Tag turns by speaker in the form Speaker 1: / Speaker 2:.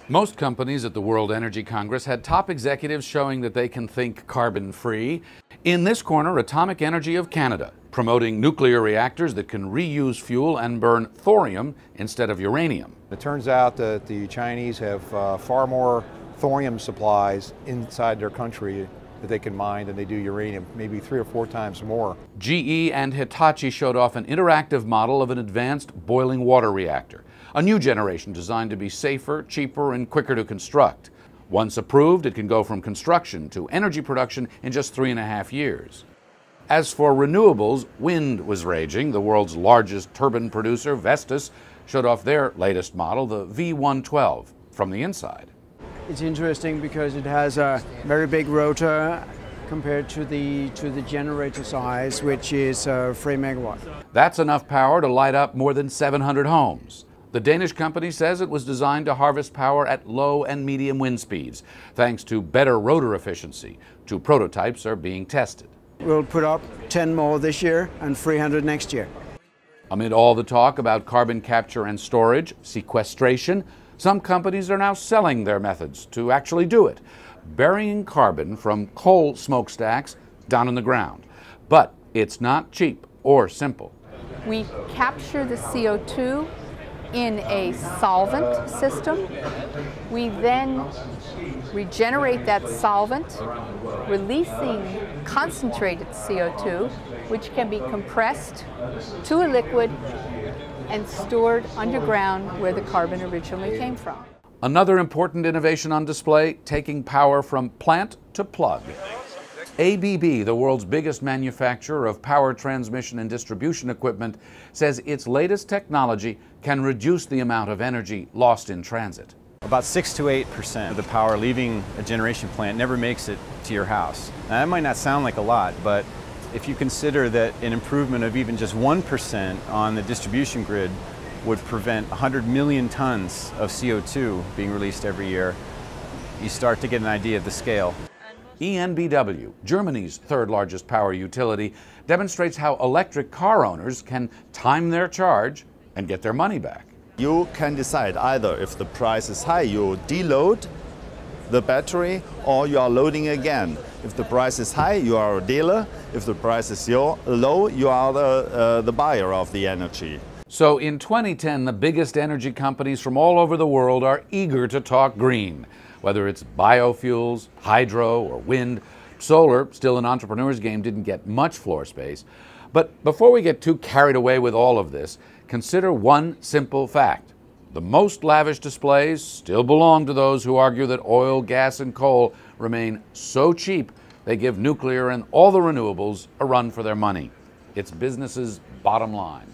Speaker 1: Most companies at the World Energy Congress had top executives showing that they can think carbon-free. In this corner, Atomic Energy of Canada, promoting nuclear reactors that can reuse fuel and burn thorium instead of uranium.
Speaker 2: It turns out that the Chinese have far more thorium supplies inside their country that they can mine than they do uranium, maybe 3 or 4 times more.
Speaker 1: GE and Hitachi showed off an interactive model of an advanced boiling water reactor, a new generation designed to be safer, cheaper, and quicker to construct. Once approved, it can go from construction to energy production in just 3.5 years. As for renewables, wind was raging. The world's largest turbine producer, Vestas, showed off their latest model, the V112, from the inside.
Speaker 3: It's interesting because it has a very big rotor compared to the generator size, which is 3 megawatt.
Speaker 1: That's enough power to light up more than 700 homes. The Danish company says it was designed to harvest power at low and medium wind speeds, thanks to better rotor efficiency. 2 prototypes are being tested.
Speaker 3: We'll put up 10 more this year and 300 next year.
Speaker 1: Amid all the talk about carbon capture and storage, sequestration, some companies are now selling their methods to actually do it, burying carbon from coal smokestacks down in the ground. But it's not cheap or simple.
Speaker 4: We capture the CO2 in a solvent system. We then regenerate that solvent, releasing concentrated CO2, which can be compressed to a liquid and stored underground where the carbon originally came from.
Speaker 1: Another important innovation on display, taking power from plant to plug. ABB, the world's biggest manufacturer of power transmission and distribution equipment, says its latest technology can reduce the amount of energy lost in transit.
Speaker 5: About 6 to 8% of the power leaving a generation plant never makes it to your house. Now, that might not sound like a lot, but if you consider that an improvement of even just 1% on the distribution grid would prevent 100 million tons of CO2 being released every year, you start to get an idea of the scale.
Speaker 1: EnBW, Germany's 3rd largest power utility, demonstrates how electric car owners can time their charge and get their money back.
Speaker 6: You can decide either if the price is high, you deload the battery, or you are loading again. If the price is high, you are a dealer. If the price is low, you are the buyer of the energy.
Speaker 1: So in 2010, the biggest energy companies from all over the world are eager to talk green. Whether it's biofuels, hydro, or wind, solar, still an entrepreneur's game, didn't get much floor space. But before we get too carried away with all of this, consider one simple fact. The most lavish displays still belong to those who argue that oil, gas, and coal remain so cheap they give nuclear and all the renewables a run for their money. It's business's bottom line.